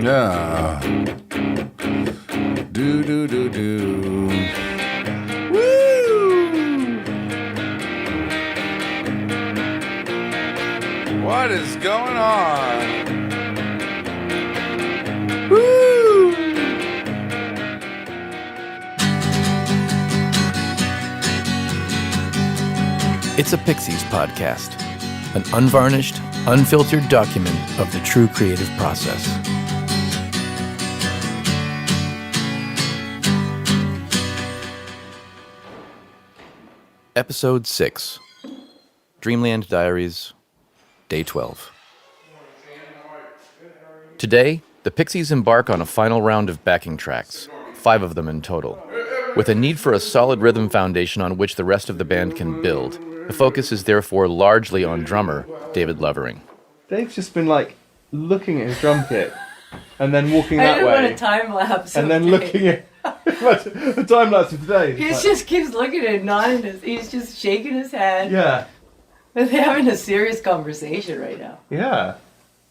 Yeah. Do. Woo! What is going on? Woo! It's a Pixies Podcast, an unvarnished, unfiltered document of the true creative process. Episode 6, Dreamland Diaries, Day 12. Today, the Pixies embark on a final round of backing tracks, 5 of them in total. With a need for a solid rhythm foundation on which the rest of the band can build, the focus is therefore largely on drummer David Lovering. Dave's just been looking at his drum kit and then walking that way. I want a time lapse. And then looking at the time lapse of today. He just keeps looking at it, nodding he's just shaking his head. Yeah. And they're having a serious conversation right now. Yeah.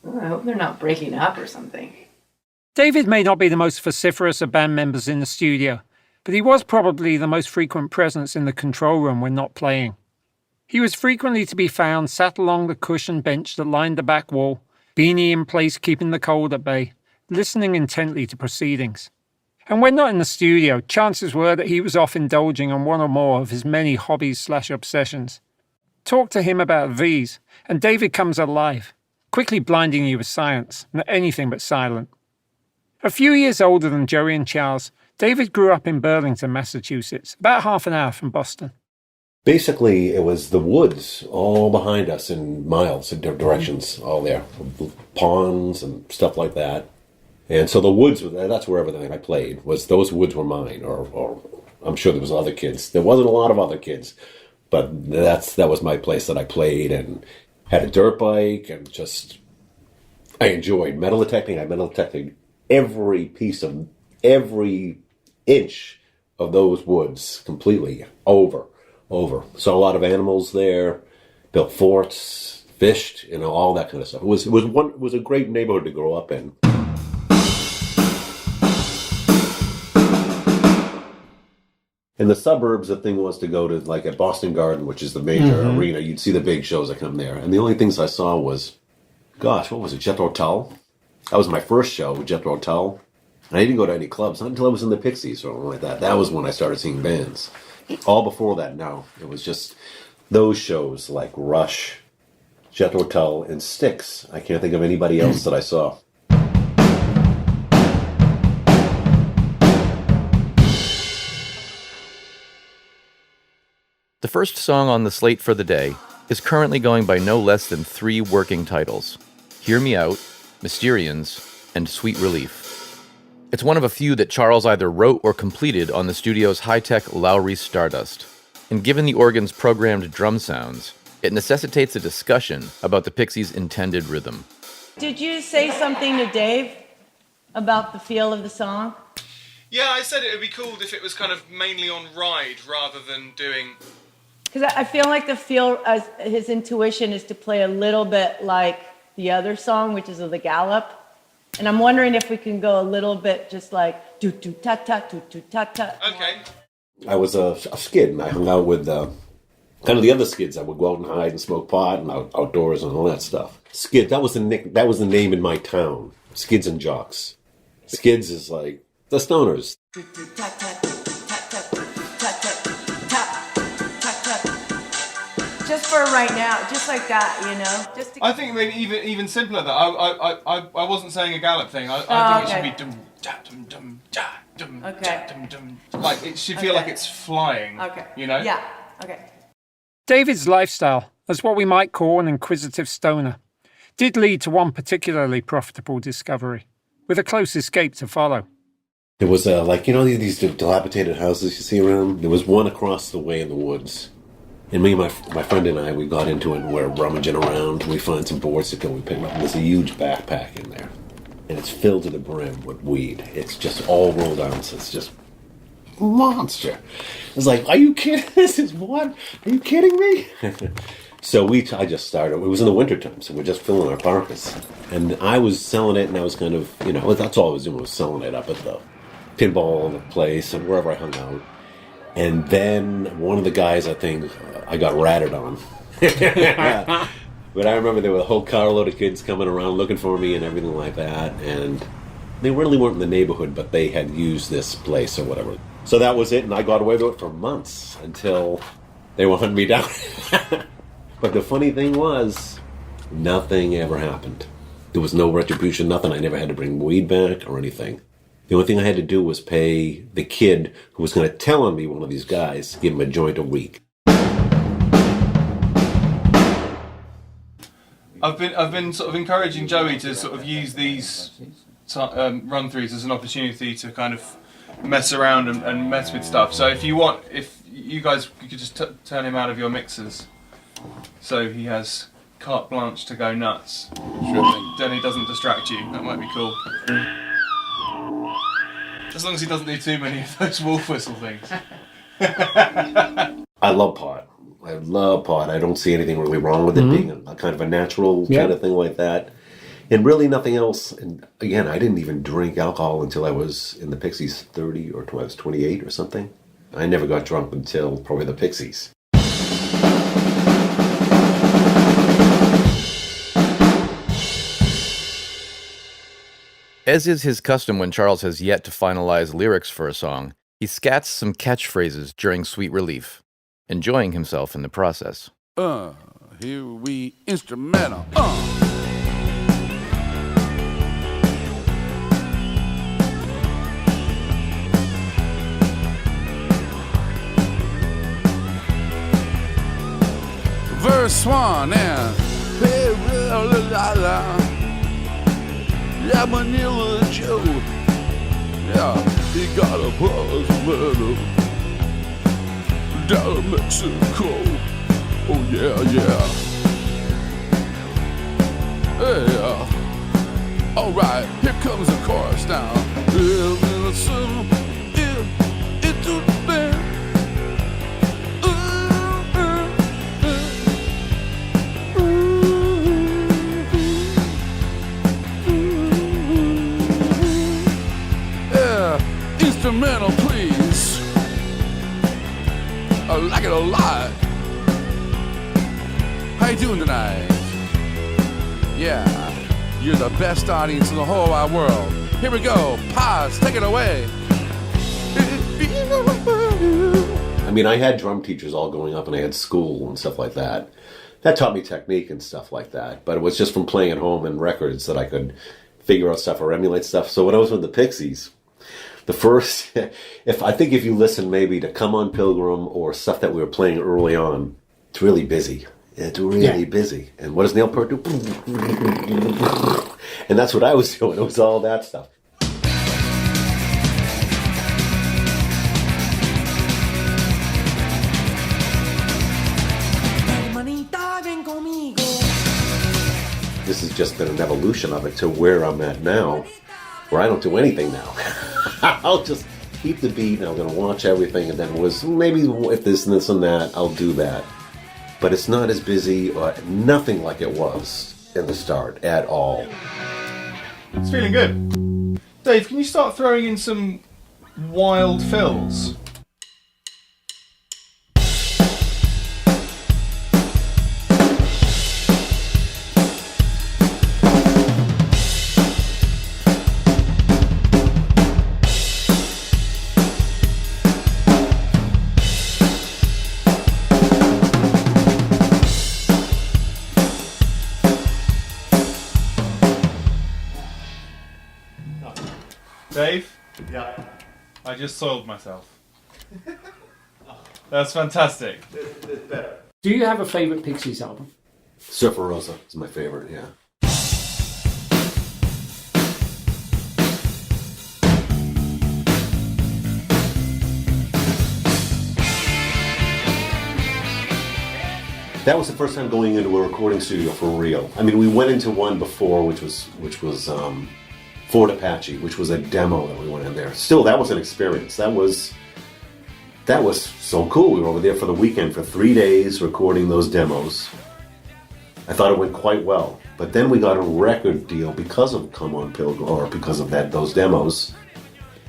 Oh, I hope they're not breaking up or something. David may not be the most vociferous of band members in the studio, but he was probably the most frequent presence in the control room when not playing. He was frequently to be found sat along the cushioned bench that lined the back wall, beanie in place keeping the cold at bay, listening intently to proceedings. And when not in the studio, chances were that he was off indulging on one or more of his many hobbies/obsessions. Talk to him about these, and David comes alive, quickly blinding you with science, and anything but silent. A few years older than Joey and Charles, David grew up in Burlington, Massachusetts, about half an hour from Boston. Basically, it was the woods all behind us in miles in different directions, all there. Ponds and stuff like that. And so the woods, that's where everything I played, those woods were mine, or I'm sure there was other kids. There wasn't a lot of other kids, but that was my place that I played and had a dirt bike and I enjoyed metal detecting. I metal detected every inch of those woods completely over. Saw a lot of animals there, built forts, fished, all that kind of stuff. It was a great neighborhood to grow up in. In the suburbs, the thing was to go to at Boston Garden, which is the major arena. You'd see the big shows that come there. And the only things I saw was, what was it, Jethro Tull? That was my first show, Jethro Tull. And I didn't go to any clubs, not until I was in the Pixies or something like that. That was when I started seeing bands. All before that, no. It was just those shows like Rush, Jethro Tull, and Styx. I can't think of anybody else that I saw. The first song on the slate for the day is currently going by no less than 3 working titles: Hear Me Out, Mysterians, and Sweet Relief. It's one of a few that Charles either wrote or completed on the studio's high-tech Lowry Stardust. And given the organ's programmed drum sounds, it necessitates a discussion about the Pixies' intended rhythm. Did you say something to Dave about the feel of the song? Yeah, I said it would be cool if it was kind of mainly on ride rather than doing... Because I feel like the feel, as his intuition is to play a little bit like the other song, which is of the gallop. And I'm wondering if we can go a little bit just like do-do-ta-ta, do-do-ta-ta. Okay. I was a skid, and I hung out with kind of the other skids. I would go out and hide and smoke pot and outdoors and all that stuff. Skid, that was the name in my town. Skids and Jocks. Skids is like the stoners. Just for right now, just like that, Just to... I think maybe even simpler that I wasn't saying a gallop thing. I think it should be dum da dum dum da dum da dum dum. Like it should feel like it's flying. Okay. Yeah. Okay. David's lifestyle, as what we might call an inquisitive stoner, did lead to one particularly profitable discovery, with a close escape to follow. It was these dilapidated houses you see around? There was one across the way in the woods. And me and my friend and I, we got into it and we're rummaging around. We find some boards to go. We pick them up. And there's a huge backpack in there. And it's filled to the brim with weed. It's just all rolled ounces. Just monster. It's like, are you kidding? This is what? Are you kidding me? So I just started. It was in the wintertime, so we're just filling our parkas. And I was selling it, and I was kind of, that's all I was doing was selling it up at the pinball place and wherever I hung out. And then one of the guys, I think, I got ratted on. But I remember there were a whole carload of kids coming around looking for me and everything like that. And they really weren't in the neighborhood, but they had used this place or whatever. So that was it, and I got away with it for months until they were hunting me down. But the funny thing was, nothing ever happened. There was no retribution, nothing. I never had to bring weed back or anything. The only thing I had to do was pay the kid who was going to tell on me, one of these guys, give him a joint a week. I've been sort of encouraging Joey to sort of use these run-throughs as an opportunity to kind of mess around and mess with stuff. So if you guys could just turn him out of your mixers, so he has carte blanche to go nuts. Sure thing. Then he doesn't distract you. That might be cool. As long as he doesn't do too many of those wolf whistle things. I love pot. I don't see anything really wrong with it being a kind of a natural kind of thing like that. And really nothing else. And again, I didn't even drink alcohol until I was in the Pixies 30 or I was 28 or something. I never got drunk until probably the Pixies. As is his custom when Charles has yet to finalize lyrics for a song, he scats some catchphrases during Sweet Relief, enjoying himself in the process. Here we instrumental. Verse 1 and yeah, Manila Joe. Yeah, he got a buzz medal down in Mexico. Oh yeah, yeah. Yeah. All right, here comes the chorus now. Instrumental, please. I like it a lot. How you doing tonight? Yeah, you're the best audience in the whole wide world. Here we go. Pause. Take it away. I mean, I had drum teachers all going up, and I had school and stuff like that. That taught me technique and stuff like that. But it was just from playing at home and records that I could figure out stuff or emulate stuff. So when I was with the Pixies, the first, if you listen maybe to Come On Pilgrim or stuff that we were playing early on, it's really busy. It's really busy. And what does Neil Peart do? And that's what I was doing. It was all that stuff. This has just been an evolution of it to where I'm at now, where I don't do anything now. I'll just keep the beat and I'm going to watch everything, and then maybe if this and this and that, I'll do that. But it's not as busy or nothing like it was in the start at all. It's feeling good. Dave, can you start throwing in some wild fills? Dave? Yeah. I just soiled myself. That's fantastic. It's better. Do you have a favourite Pixies album? Surfer Rosa is my favorite, yeah. That was the first time going into a recording studio for real. I mean, we went into one before, which was Fort Apache, which was a demo that we went in there. Still, that was an experience. That was so cool. We were over there for the weekend for 3 days recording those demos. I thought it went quite well. But then we got a record deal because of Come On Pilgrim, or because of those demos.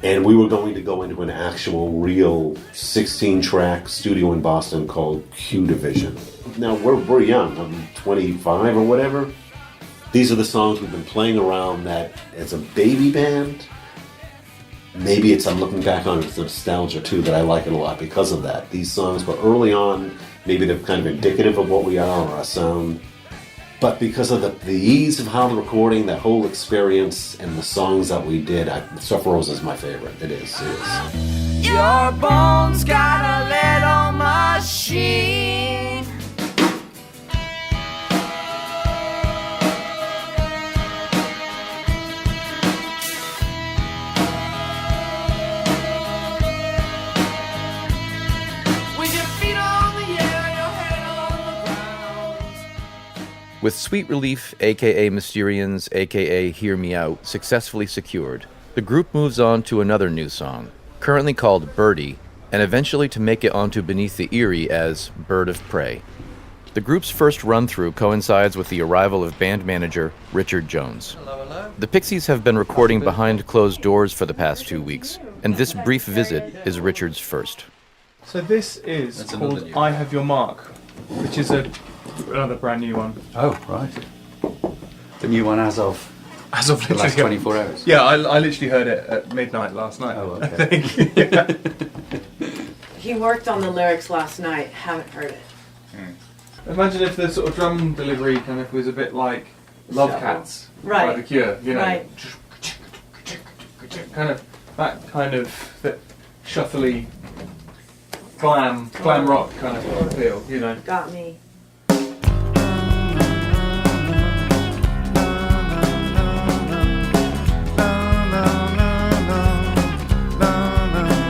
And we were going to go into an actual, real 16-track studio in Boston called Q Division. Now, we're young. I'm 25 or whatever. These are the songs we've been playing around that as a baby band. Maybe I'm looking back on it, it's nostalgia too, that I like it a lot because of that. These songs were early on, maybe they're kind of indicative of what we are or our sound. But because of the ease of how the recording, that whole experience, and the songs that we did, Stuff Rose is my favorite. It is. Your bones got a little machine. With Sweet Relief, aka Mysterians, aka Hear Me Out, successfully secured, the group moves on to another new song, currently called Birdie, and eventually to make it onto Beneath the Eyrie as Bird of Prey. The group's first run-through coincides with the arrival of band manager Richard Jones. The Pixies have been recording behind closed doors for the past 2 weeks, and this brief visit is Richard's first. So this is called I Have Your Mark, which is another brand new one. Oh, right. The new one as of the last 24 hours? Yeah, I literally heard it at midnight last night. Oh, okay. I think. Yeah. He worked on the lyrics last night, haven't heard it. Imagine if the sort of drum delivery kind of was a bit like Love Cats by The Cure, you know. Right. Kind of that kind of that shuffly glam rock kind of feel, you know. Got me.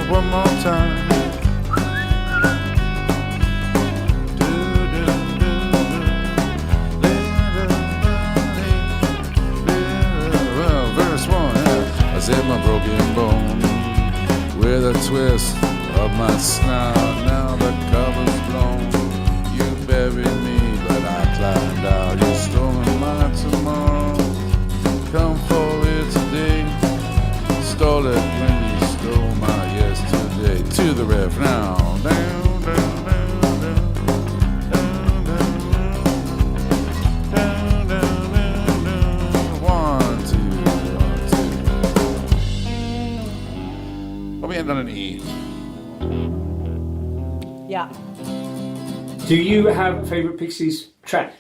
One more time. Well, verse 1, yeah. I said my broken bone with a twist of my snout. Now the cover's blown. You buried me, but I climbed out. You stole my tomorrow. Come for it today. Stole it when you stole my yesterday. To the ref now. Down, down, down, down, down, down, down, down, down. 1, 2, 1, 2. But we end on an E. Yeah. Do you have a favourite Pixies track?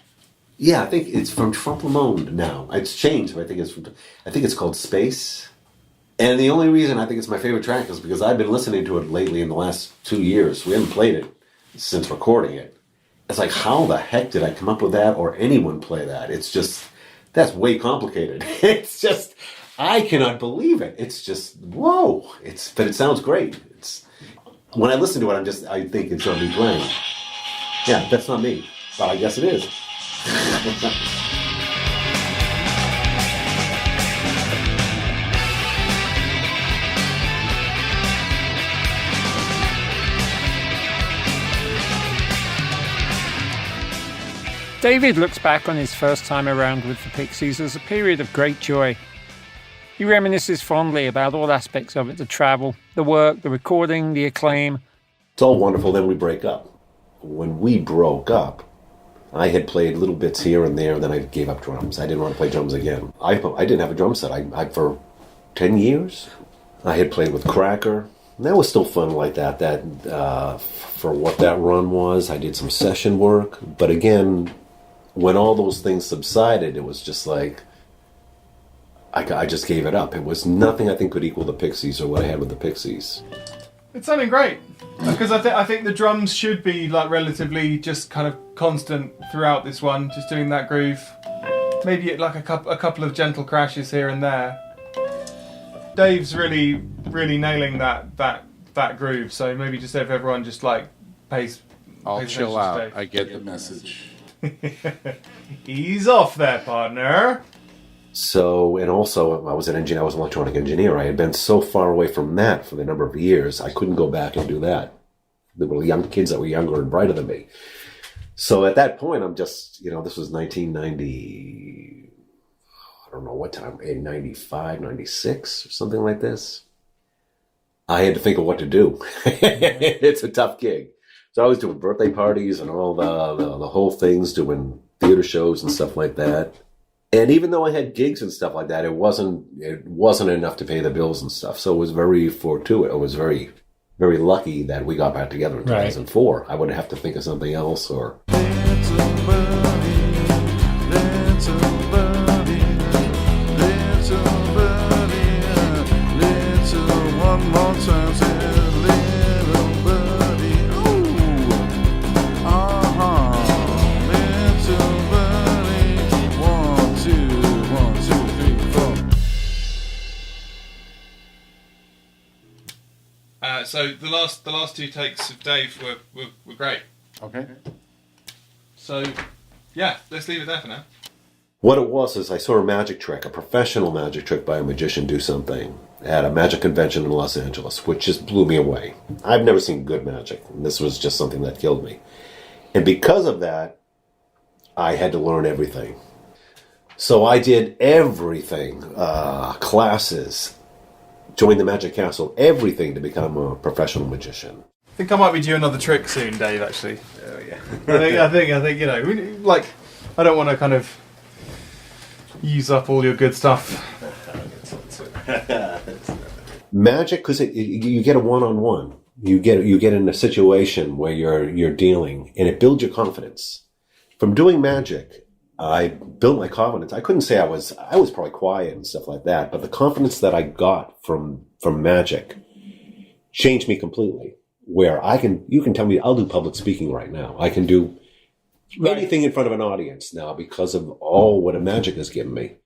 Yeah, I think it's from Trompe-le-Monde now. It's changed, but I think it's called Space. And the only reason I think it's my favorite track is because I've been listening to it lately in the last 2 years. We haven't played it since recording it. It's like, how the heck did I come up with that or anyone play that? It's just, that's way complicated. It's just, I cannot believe it. It's just, whoa. But it sounds great. When I listen to it, I think it's going to be playing. Yeah, that's not me, but I guess it is. David looks back on his first time around with the Pixies as a period of great joy. He reminisces fondly about all aspects of it, the travel, the work, the recording, the acclaim. It's all wonderful, then we break up. When we broke up, I had played little bits here and there, and then I gave up drums. I didn't want to play drums again. I didn't have a drum set. I for 10 years, I had played with Cracker. And that was still fun like that. For what that run was, I did some session work. But again, when all those things subsided, it was just like, I just gave it up. It was nothing I think could equal the Pixies or what I had with the Pixies. It's sounding great because I think the drums should be like relatively just kind of constant throughout this one, just doing that groove. Maybe like a couple of gentle crashes here and there. Dave's really nailing that groove. So maybe just if everyone just like pays. I'll pays chill attention to out. Dave. I get the message. Ease off there, partner. So, and also, I was an engineer. I was an electronic engineer. I had been so far away from that for the number of years, I couldn't go back and do that. There were young kids that were younger and brighter than me. So at that point, I'm just, this was 1990, I don't know what time, 95, 96 or something like this. I had to think of what to do. It's a tough gig. So I was doing birthday parties and all the whole things, doing theater shows and stuff like that. And even though I had gigs and stuff like that, it wasn't enough to pay the bills and stuff. So it was very fortuitous. It was very, very lucky that we got back together in 2004. I would have to think of something else or... One more time, say little birdie, ooh, little birdie, 1, 2, 1, 2, 3, 4. So the last two takes of Dave were great. Okay. So yeah, let's leave it there for now. What it was is I saw a magic trick, a professional magic trick by a magician do something at a magic convention in Los Angeles, which just blew me away. I've never seen good magic, and this was just something that killed me. And because of that, I had to learn everything. So I did everything, classes, joined the Magic Castle, everything to become a professional magician. I think I might be due another trick soon, Dave. Actually. Oh yeah. I think I don't want to kind of use up all your good stuff. Magic, because you get a one-on-one. You get in a situation where you're dealing, and it builds your confidence. From doing magic, I built my confidence. I couldn't say I was probably quiet and stuff like that, but the confidence that I got from magic changed me completely. Where you can tell me I'll do public speaking right now. I can do anything in front of an audience now because of all what a magic has given me.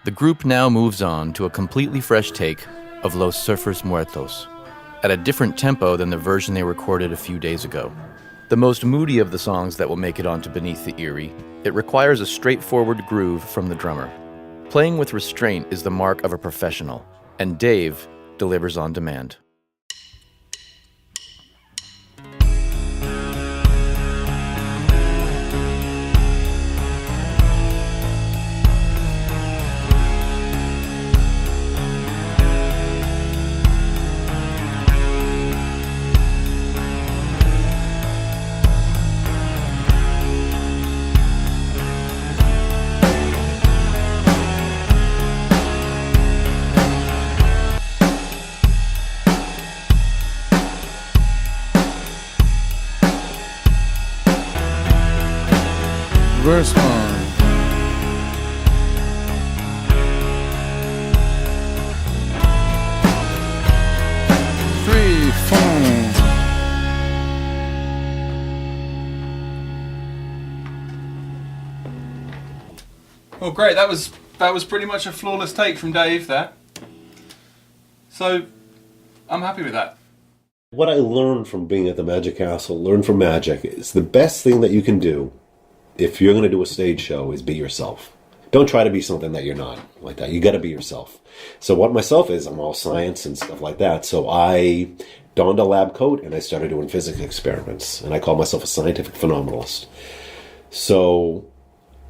The group now moves on to a completely fresh take of Los Surfers Muertos, at a different tempo than the version they recorded a few days ago. The most moody of the songs that will make it onto Beneath the Eyrie, it requires a straightforward groove from the drummer. Playing with restraint is the mark of a professional, and Dave delivers on demand. Verse 1. Three, 4. Well, great. That was pretty much a flawless take from Dave there. So I'm happy with that. What I learned from being at the Magic Castle, learn from magic, is the best thing that you can do if you're going to do a stage show is be yourself. Don't try to be something that you're not like that. You got to be yourself. So what myself is, I'm all science and stuff like that. So I donned a lab coat and I started doing physics experiments. And I call myself a scientific phenomenalist. So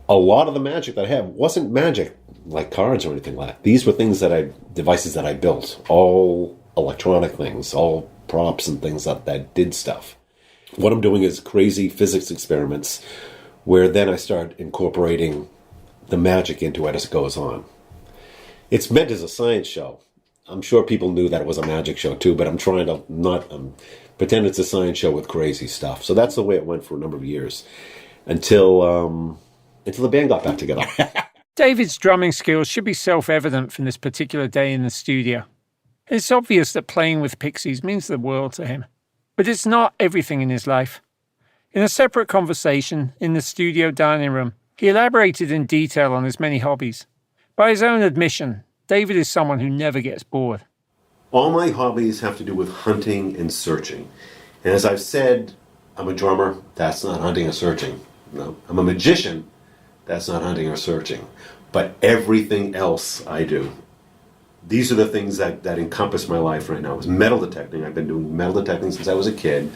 a lot of the magic that I have wasn't magic like cards or anything like that. These were devices that I built. All electronic things, all props and things that did stuff. What I'm doing is crazy physics experiments where then I start incorporating the magic into it as it goes on. It's meant as a science show. I'm sure people knew that it was a magic show too, but I'm trying to not pretend it's a science show with crazy stuff. So that's the way it went for a number of years until the band got back together. David's drumming skills should be self-evident from this particular day in the studio. It's obvious that playing with Pixies means the world to him. But it's not everything in his life. In a separate conversation in the studio dining room, he elaborated in detail on his many hobbies. By his own admission, David is someone who never gets bored. All my hobbies have to do with hunting and searching. And as I've said, I'm a drummer, that's not hunting or searching. No, I'm a magician, that's not hunting or searching. But everything else I do these are the things that encompass my life right now. Is metal detecting. I've been doing metal detecting since I was a kid.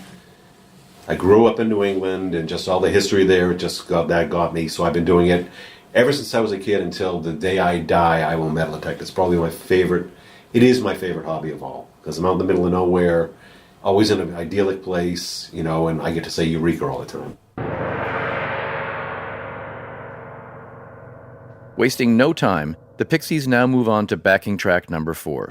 I grew up in New England, and just all the history there got me. So I've been doing it ever since I was a kid until the day I die. I will metal detect. It's probably my favorite. It is my favorite hobby of all, because I'm out in the middle of nowhere, always in an idyllic place, and I get to say Eureka all the time. Wasting no time, the Pixies now move on to backing track number 4.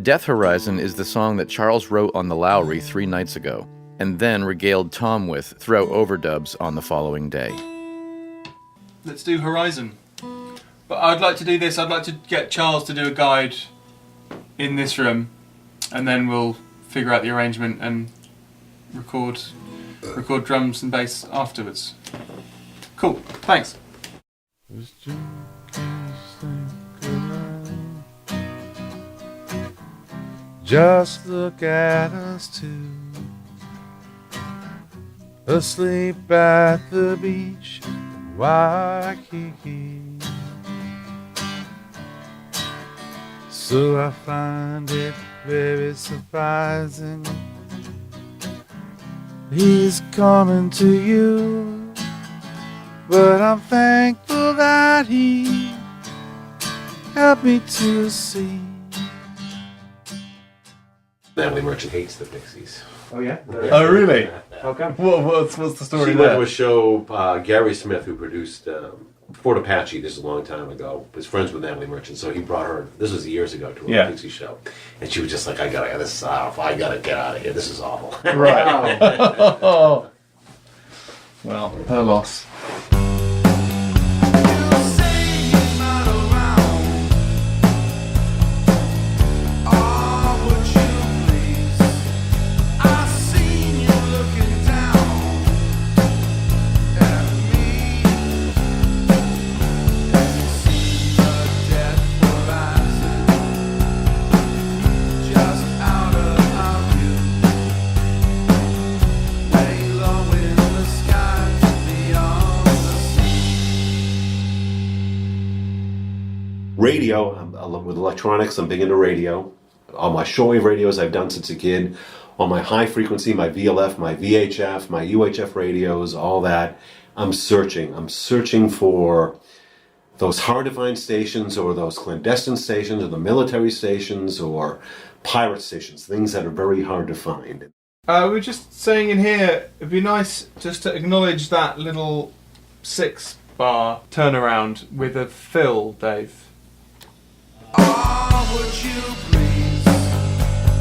Death Horizon is the song that Charles wrote on the Lowry 3 nights ago, and then regaled Tom with throughout overdubs on the following day. Let's do Horizon. But I'd like to do this. I'd like to get Charles to do a guide in this room, and then we'll figure out the arrangement and record drums and bass afterwards. Cool. Thanks. Just look at us two, asleep at the beach in Waikiki. So I find it very surprising he's coming to you, but I'm thankful that he helped me to see. Natalie Merchant hates the Pixies. Oh yeah. Oh really? How come? What's the story She there? went to a show, Gary Smith, who produced Fort Apache, this is a long time ago, was friends with Natalie Merchant, so he brought her, this was years ago, to a Pixie show. And she was just like, I gotta get out of here, this is awful. Right. Well, her loss. Radio, with electronics, I'm big into radio. All my shortwave radios I've done since a kid. All my high frequency, my VLF, my VHF, my UHF radios, all that. I'm searching for those hard to find stations, or those clandestine stations, or the military stations, or pirate stations, things that are very hard to find. We're just saying in here, it'd be nice just to acknowledge that little 6-bar turnaround with a fill, Dave. Oh, would you please?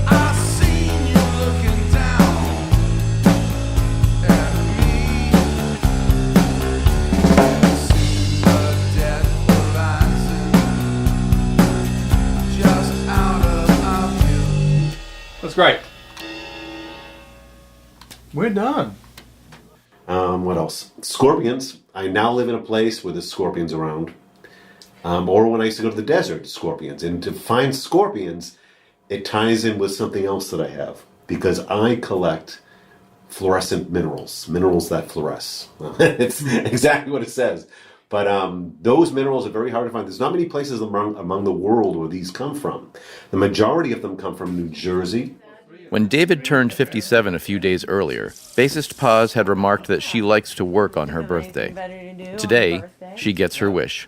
I seen you looking down at me. See the death horizon just out of our view. That's great. We're done. What else? Scorpions. I now live in a place where there's scorpions around. Or when I used to go to the desert, scorpions. And to find scorpions, it ties in with something else that I have. Because I collect fluorescent minerals that fluoresce. It's exactly what it says. But those minerals are very hard to find. There's not many places among the world where these come from. The majority of them come from New Jersey. When David turned 57 a few days earlier, bassist Paz had remarked that she likes to work on her birthday. Today, she gets her wish.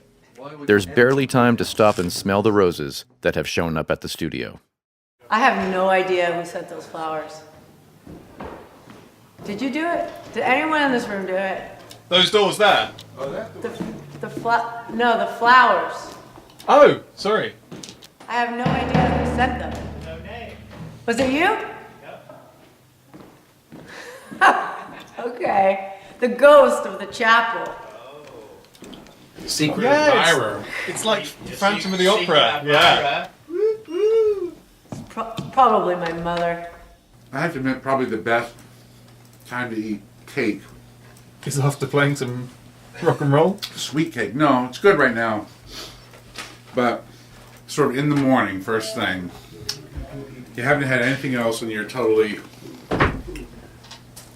There's barely time to stop and smell the roses that have shown up at the studio. I have no idea who sent those flowers. Did you do it? Did anyone in this room do it? Those doors there? The flowers. Oh, sorry. I have no idea who sent them. Was it you? Yep. Okay. The ghost of the chapel. Secret admirer. It's like Phantom of the Opera. Yeah. Probably my mother. I have to admit, probably the best time to eat cake. Is after playing some rock and roll? Sweet cake. No, it's good right now. But sort of in the morning, first thing. You haven't had anything else and you're totally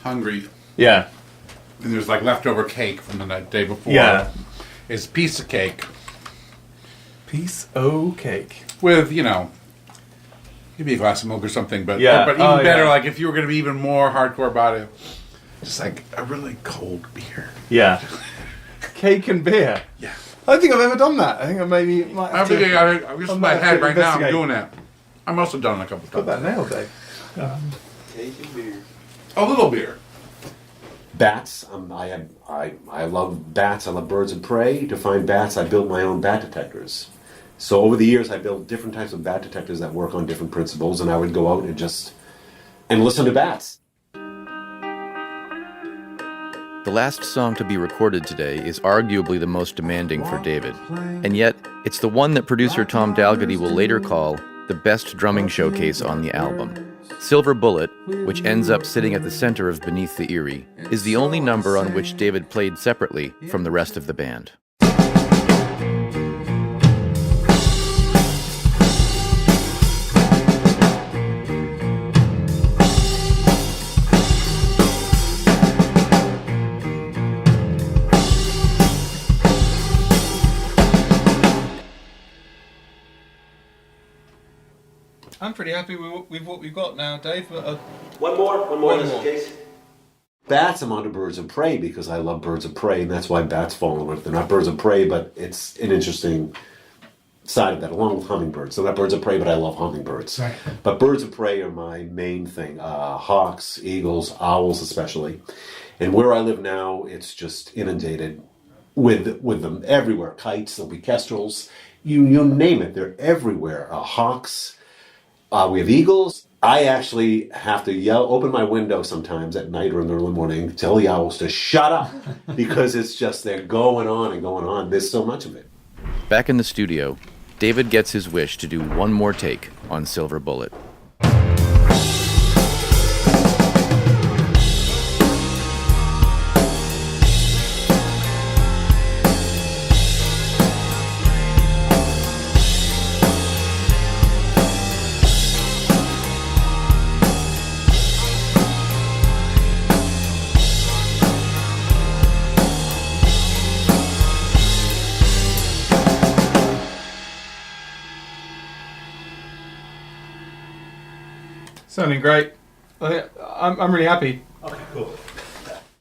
hungry. Yeah. And there's like leftover cake from the day before. Yeah. It's a piece of cake. Piece o' cake. with, give me a glass of milk or something, but Yeah. but even Oh, better, yeah. like if you were going to be even more hardcore about it, just like a really cold beer. Yeah. Cake and beer. Yeah. I don't think I've ever done that. I think I maybe might have to I'm just in my might have head to right now. I'm investigate. doing that. I must have done it a couple Got times. that nailed, Dave. Cake and beer. A little beer. Bats. I love bats. I love birds of prey. To find bats, I built my own bat detectors. So over the years, I built different types of bat detectors that work on different principles, and I would go out and listen to bats. The last song to be recorded today is arguably the most demanding for David, and yet it's the one that producer Tom Dalgety will later call the best drumming showcase on the album. Silver Bullet, which ends up sitting at the center of Beneath the Eyrie, is the only number on which David played separately from the rest of the band. I'm pretty happy with what we've got now, Dave. But, One more just in case. Bats, I'm onto birds of prey because I love birds of prey, and that's why bats fall in with. They're not birds of prey, but it's an interesting side of that, along with hummingbirds. They're not birds of prey, but I love hummingbirds. Right. But birds of prey are my main thing. Hawks, eagles, owls especially. And where I live now, it's just inundated with them everywhere. Kites, there'll be kestrels, you name it, they're everywhere. Hawks. We have eagles. I actually have to open my window sometimes at night or in the early morning, tell the owls to shut up because it's just they're going on and going on. There's so much of it. Back in the studio, David gets his wish to do one more take on Silver Bullet. sounding great. I'm really happy. Okay, cool.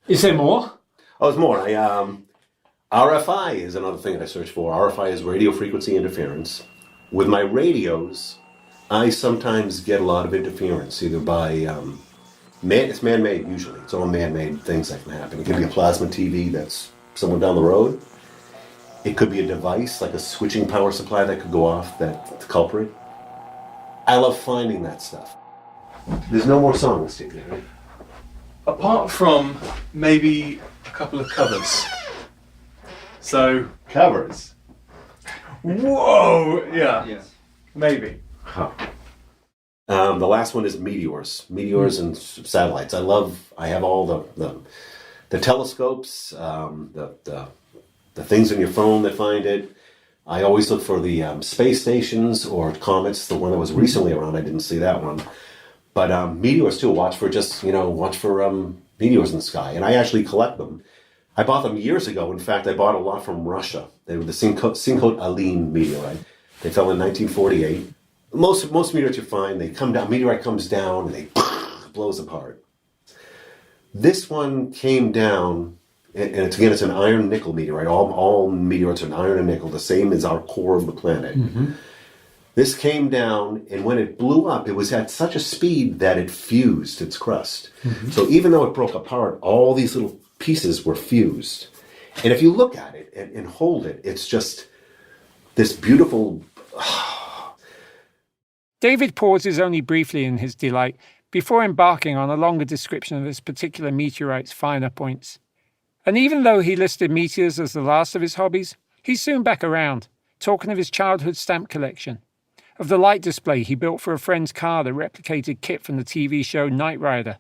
Is there more? Oh, there's more. RFI is another thing that I search for. RFI is radio frequency interference. With my radios, I sometimes get a lot of interference, either by it's man-made usually. It's all man-made things that can happen. It could be a plasma TV that's someone down the road. It could be a device like a switching power supply that could go off, that's the culprit. I love finding that stuff. There's no more songs, Steve, right? Apart from maybe a couple of covers. So Covers. whoa, yeah, Yes. maybe. Huh. The last one is Meteors. Meteors and satellites. I have all the telescopes, the things on your phone that find it. I always look for the space stations or comets. The one that was recently around, I didn't see that one. But meteors too. Watch for meteors in the sky. And I actually collect them. I bought them years ago. In fact, I bought a lot from Russia. They were the Synchrot Alin meteorite. They fell in 1948. Most meteorites you find, they come down. Meteorite comes down and they blows apart. This one came down, and it's an iron nickel meteorite. All meteorites are an iron and nickel, the same as our core of the planet. Mm-hmm. This came down, and when it blew up, it was at such a speed that it fused its crust. Mm-hmm. So even though it broke apart, all these little pieces were fused. And if you look at it and hold it, it's just this beautiful... David pauses only briefly in his delight before embarking on a longer description of this particular meteorite's finer points. And even though he listed meteors as the last of his hobbies, he's soon back around, talking of his childhood stamp collection, of the light display he built for a friend's car that replicated Kit from the TV show Knight Rider,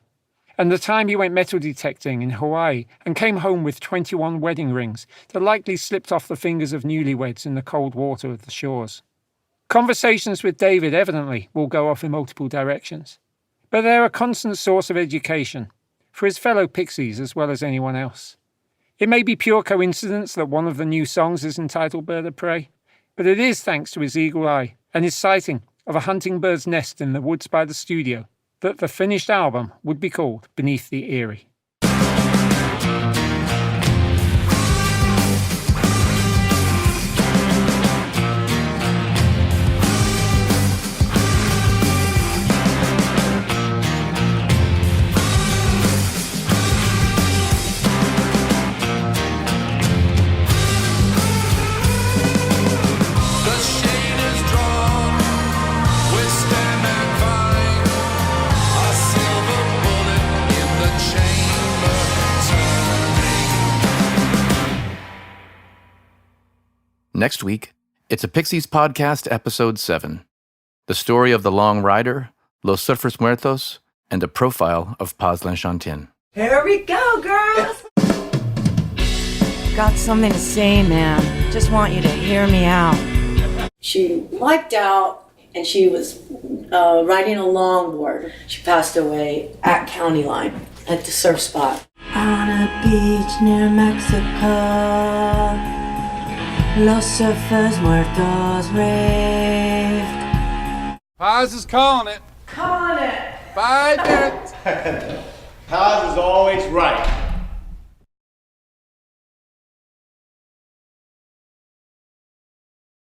and the time he went metal detecting in Hawaii and came home with 21 wedding rings that likely slipped off the fingers of newlyweds in the cold water of the shores. Conversations with David evidently will go off in multiple directions, but they're a constant source of education for his fellow Pixies as well as anyone else. It may be pure coincidence that one of the new songs is entitled Bird of Prey, but it is thanks to his eagle eye and his sighting of a hunting bird's nest in the woods by the studio, that the finished album would be called Beneath the Eyrie. Next week, it's a Pixies Podcast Episode 7. The story of the Long Rider, Los Surfers Muertos, and a profile of Paz L'Enchantin. Here we go, girls! Got something to say, man. Just want you to hear me out. She wiped out and she was riding a longboard. She passed away at County Line at the surf spot. On a beach near Mexico, Los Surfers Muertos raved. Paz is calling it. Calling it! 5 minutes. Paz is always right.